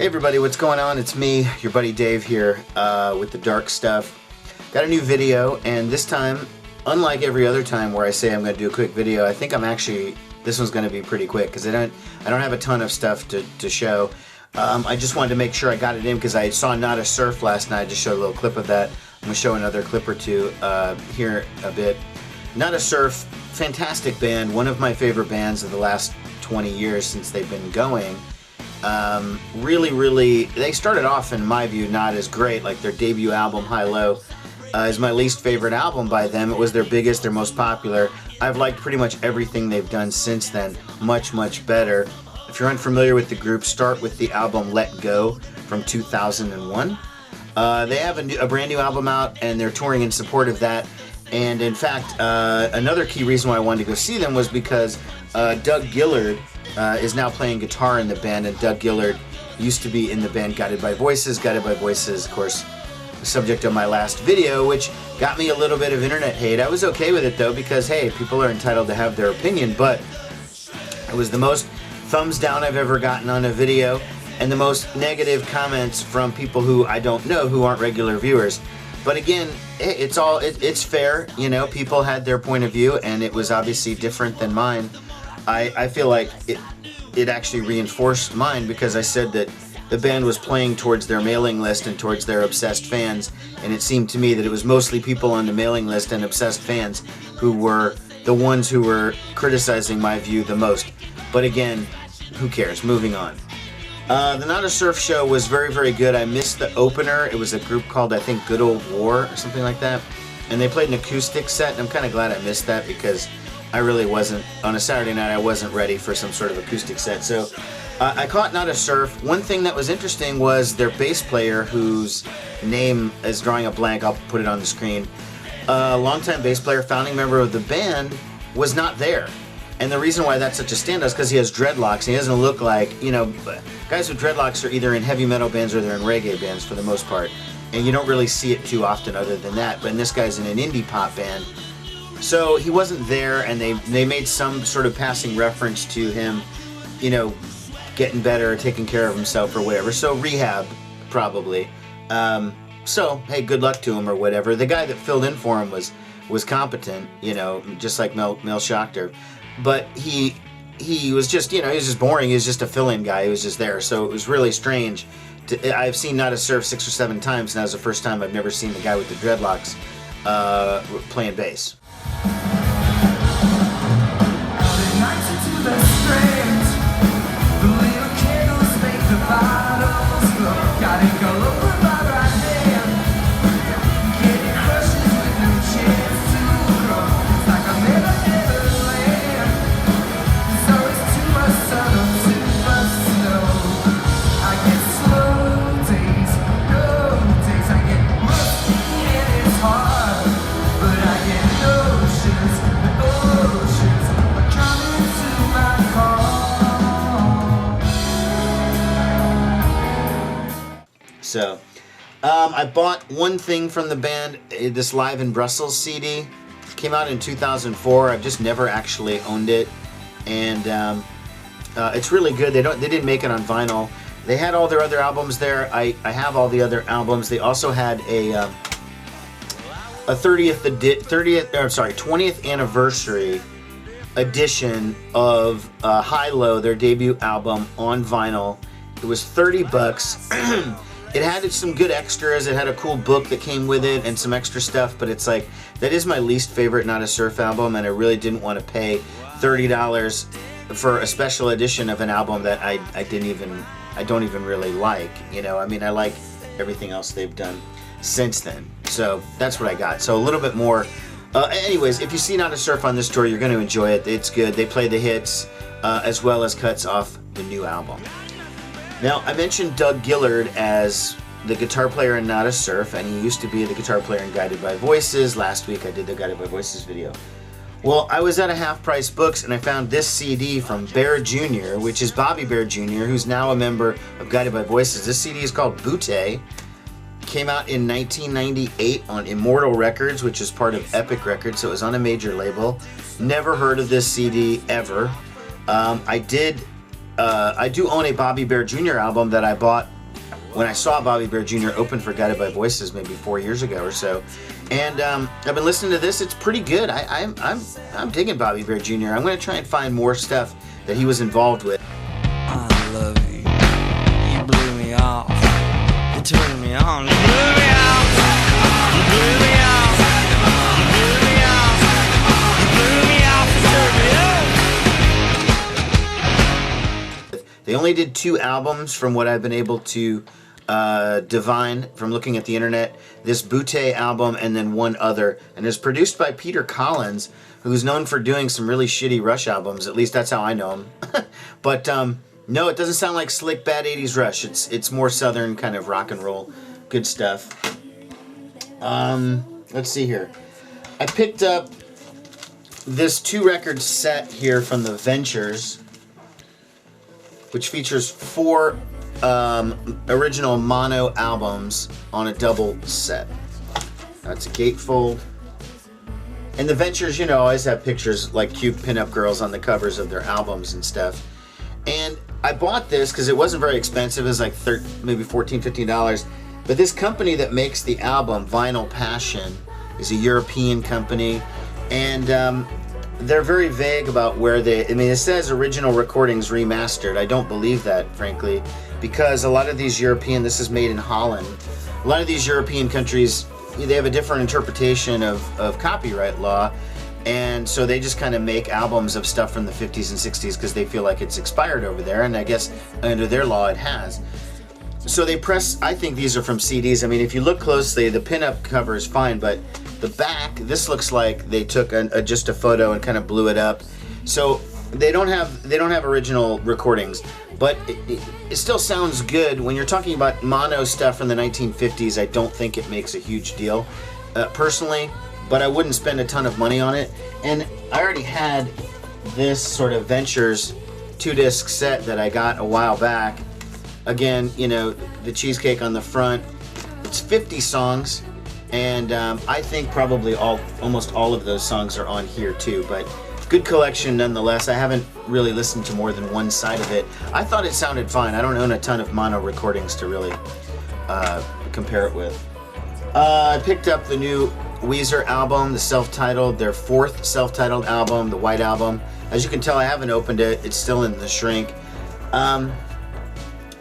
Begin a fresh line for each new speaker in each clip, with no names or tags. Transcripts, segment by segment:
Hey everybody, what's going on? It's me, your buddy Dave here with the dark stuff. Got a new video, and this time, unlike every other time where I say I'm going to do a quick video, I think this one's going to be pretty quick because I don't have a ton of stuff to show. I just wanted to make sure I got it in because I saw Not a Surf last night. I just showed a little clip of that. I'm going to show another clip or two here a bit. Not a Surf, fantastic band, one of my favorite bands of the last 20 years since they've been going. Really, they started off, in my view, not as great. Like their debut album, High Low, is my least favorite album by them. It was their biggest, their most popular. I've liked pretty much everything they've done since then. Much better. If you're unfamiliar with the group, start with the album Let Go from 2001. They have a brand new album out, and they're touring in support of that. And in fact, another key reason why I wanted to go see them was because Doug Gillard is now playing guitar in the band, and Doug Gillard used to be in the band Guided by Voices. Guided by Voices, of course, the subject of my last video, which got me a little bit of internet hate. I was okay with it though, because hey, people are entitled to have their opinion, but it was the most thumbs down I've ever gotten on a video, and the most negative comments from people who I don't know, who aren't regular viewers. But again, it's fair, you know, people had their point of view, and it was obviously different than mine. I feel like it actually reinforced mine, because I said that the band was playing towards their mailing list and towards their obsessed fans, and it seemed to me that it was mostly people on the mailing list and obsessed fans who were the ones who were criticizing my view the most. But again, who cares? Moving on. The Not a Surf show was very good. I missed the opener. It was a group called, I think, Good Old War or something like that, and they played an acoustic set, and I'm kind of glad I missed that, because I really wasn't, on a Saturday night, I wasn't ready for some sort of acoustic set. So I caught Not a Surf. One thing that was interesting was their bass player, whose name is drawing a blank, I'll put it on the screen, longtime bass player, founding member of the band, was not there. And the reason why that's such a standout is because he has dreadlocks, and he doesn't look like, you know, guys with dreadlocks are either in heavy metal bands or they're in reggae bands for the most part. And you don't really see it too often other than that. But this guy's in an indie pop band. So he wasn't there, and they made some sort of passing reference to him, you know, getting better, taking care of himself or whatever. So rehab, probably. So, hey, good luck to him or whatever. The guy that filled in for him was competent, you know, just like Mel Schachter. But he was just, you know, he was just boring. He was just a fill-in guy. He was just there. So it was really strange. I've seen Not a Surf 6 or 7 times, and that was the first time I've never seen the guy with the dreadlocks playing bass. So, I bought one thing from the band, this Live in Brussels CD. Came out in 2004. I've just never actually owned it, and it's really good. They didn't make it on vinyl. They had all their other albums there. I have all the other albums. They also had a 20th anniversary edition of High Low, their debut album, on vinyl. It was $30. It had some good extras. It had a cool book that came with it and some extra stuff, but it's like, that is my least favorite Not a Surf album, and I really didn't want to pay $30 for a special edition of an album that I don't even really like. You know, I mean, I like everything else they've done since then. So that's what I got. So a little bit more. Anyways, if you see Not a Surf on this tour, you're going to enjoy it. It's good. They play the hits as well as cuts off the new album. Now, I mentioned Doug Gillard as the guitar player in Not a Surf, and he used to be the guitar player in Guided by Voices. Last week I did the Guided by Voices video. Well, I was at a Half Price Books, and I found this CD from Bear Jr., which is Bobby Bear Jr., who's now a member of Guided by Voices. This CD is called Butte. Came out in 1998 on Immortal Records, which is part of Epic Records, so it was on a major label. Never heard of this CD ever. I do own a Bobby Bear Jr. album that I bought when I saw Bobby Bare Jr. open for Guided by Voices maybe 4 years ago or so. And I've been listening to this. It's pretty good. I'm digging Bobby Bare Jr. I'm going to try and find more stuff that he was involved with.
I love you. You blew me off. You turned me on. You blew me off. You blew me off. You blew me off. You blew me off and turned me on.
They only did 2 albums from what I've been able to divine from looking at the internet. This Butte album and then one other. And it's produced by Peter Collins, who's known for doing some really shitty Rush albums. At least that's how I know him. But no, it doesn't sound like slick bad 80s Rush. It's more southern kind of rock and roll. Good stuff. Let's see here. I picked up this 2-record set here from the Ventures, which features 4 original mono albums on a double set. That's a gatefold. And the Ventures, you know, always have pictures like cute pinup girls on the covers of their albums and stuff. And I bought this because it wasn't very expensive. It was like maybe $14, $15. But this company that makes the album, Vinyl Passion, is a European company. And they're very vague about where they... I mean, it says original recordings remastered. I don't believe that, frankly, because a lot of these European... This is made in Holland. A lot of these European countries, they have a different interpretation of copyright law, and so they just kind of make albums of stuff from the 50s and 60s because they feel like it's expired over there, and I guess under their law it has. So they press... I think these are from CDs. I mean, if you look closely, the pinup cover is fine, but the back, this looks like they took just a photo and kind of blew it up. So they don't have original recordings, but it still sounds good. When you're talking about mono stuff from the 1950s, I don't think it makes a huge deal, personally, but I wouldn't spend a ton of money on it. And I already had this sort of Ventures 2-disc set that I got a while back. Again, you know, the cheesecake on the front. It's 50 songs, and I think probably almost all of those songs are on here too, but good collection nonetheless. I haven't really listened to more than one side of it. I thought it sounded fine. I don't own a ton of mono recordings to really compare it with. I picked up the new Weezer album, the self-titled, their 4th self-titled album, the White Album. As you can tell, I haven't opened it. It's still in the shrink.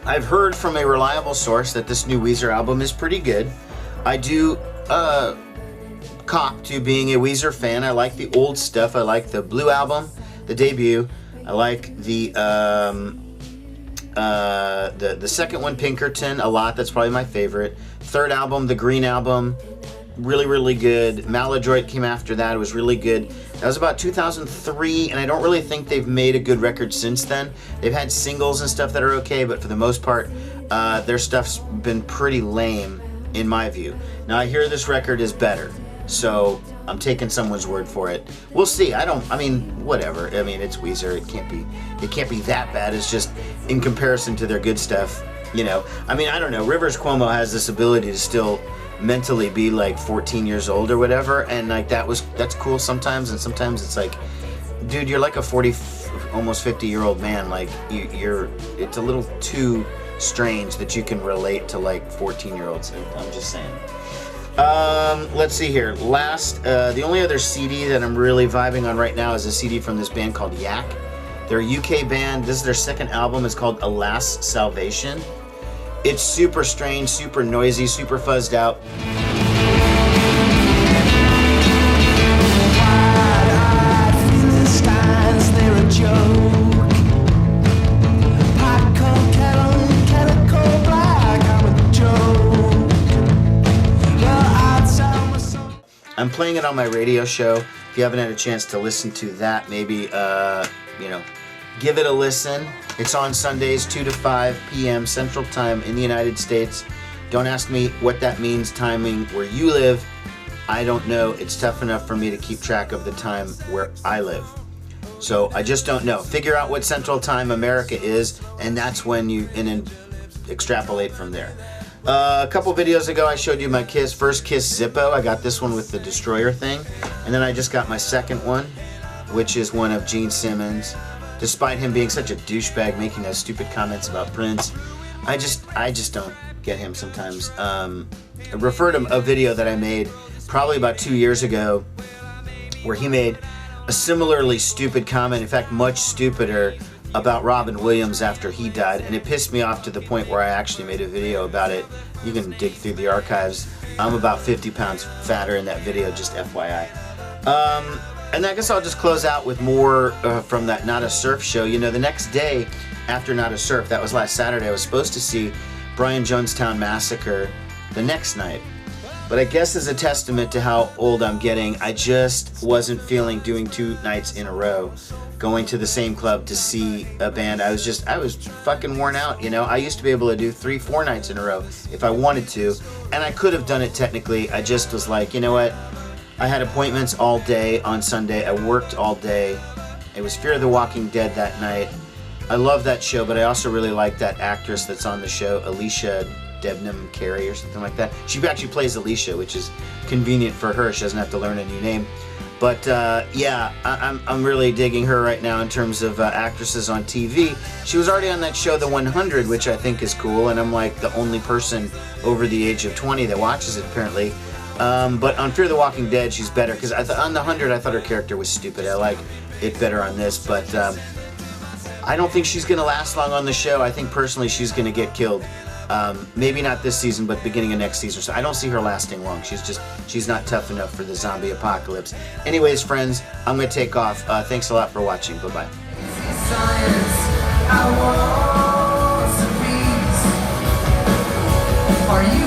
I've heard from a reliable source that this new Weezer album is pretty good. I do cop to being a Weezer fan. I like the old stuff. I like the Blue album, the debut. I like the second one, Pinkerton, a lot. That's probably my favorite. 3rd album, the Green album, really, really good. Maladroit came after that. It was really good. That was about 2003, and I don't really think they've made a good record since then. They've had singles and stuff that are okay, but for the most part, their stuff's been pretty lame, in my view. Now, I hear this record is better, so I'm taking someone's word for it. We'll see. I mean, whatever. I mean, it's Weezer. It can't be that bad. It's just in comparison to their good stuff, you know. I mean, I don't know. Rivers Cuomo has this ability to still mentally be like 14 years old or whatever, and like that's cool sometimes, and sometimes it's like, dude, you're like a 40, almost 50-year-old man. Like it's a little too strange that you can relate to like 14-year-olds. I'm just saying. Let's see here. The only other CD that I'm really vibing on right now is a CD from this band called Yak. They're a UK band. This is their 2nd album. It's called Alas Salvation. It's super strange, super noisy, super fuzzed out. I'm playing it on my radio show. If you haven't had a chance to listen to that, maybe, you know, give it a listen. It's on Sundays, 2 to 5 p.m. Central Time in the United States. Don't ask me what that means, timing where you live. I don't know. It's tough enough for me to keep track of the time where I live. So I just don't know. Figure out what Central Time America is, and that's when you extrapolate from there. A couple videos ago, I showed you my first Kiss Zippo. I got this one with the Destroyer thing, and then I just got my second one, which is one of Gene Simmons. Despite him being such a douchebag, making those stupid comments about Prince, I just don't get him sometimes. I referred to a video that I made probably about 2 years ago where he made a similarly stupid comment, in fact much stupider, about Robin Williams after he died, and it pissed me off to the point where I actually made a video about it. You can dig through the archives. I'm about 50 pounds fatter in that video, just FYI. And I guess I'll just close out with more from that Not a Surf show. You know, the next day after Not a Surf, that was last Saturday, I was supposed to see Brian Jonestown Massacre the next night. But I guess as a testament to how old I'm getting, I just wasn't feeling doing 2 nights in a row, going to the same club to see a band. I was fucking worn out, you know. I used to be able to do 3-4 nights in a row if I wanted to, and I could have done it technically. I just was like, you know what? I had appointments all day on Sunday. I worked all day. It was Fear of the Walking Dead that night. I love that show, but I also really like that actress that's on the show, Alicia Debnam Carey or something like that. She actually plays Alicia, which is convenient for her. She doesn't have to learn a new name. But yeah, I'm really digging her right now in terms of actresses on TV. She was already on that show, The 100, which I think is cool, and I'm like the only person over the age of 20 that watches it apparently. But on Fear the Walking Dead, she's better, because on The 100, I thought her character was stupid. I like it better on this, but I don't think she's going to last long on the show. I think personally she's going to get killed. Maybe not this season, but beginning of next season. So I don't see her lasting long. She's not tough enough for the zombie apocalypse. Anyways, friends, I'm going to take off. Thanks a lot for watching. Bye-bye.
Science, I want some peace. Are you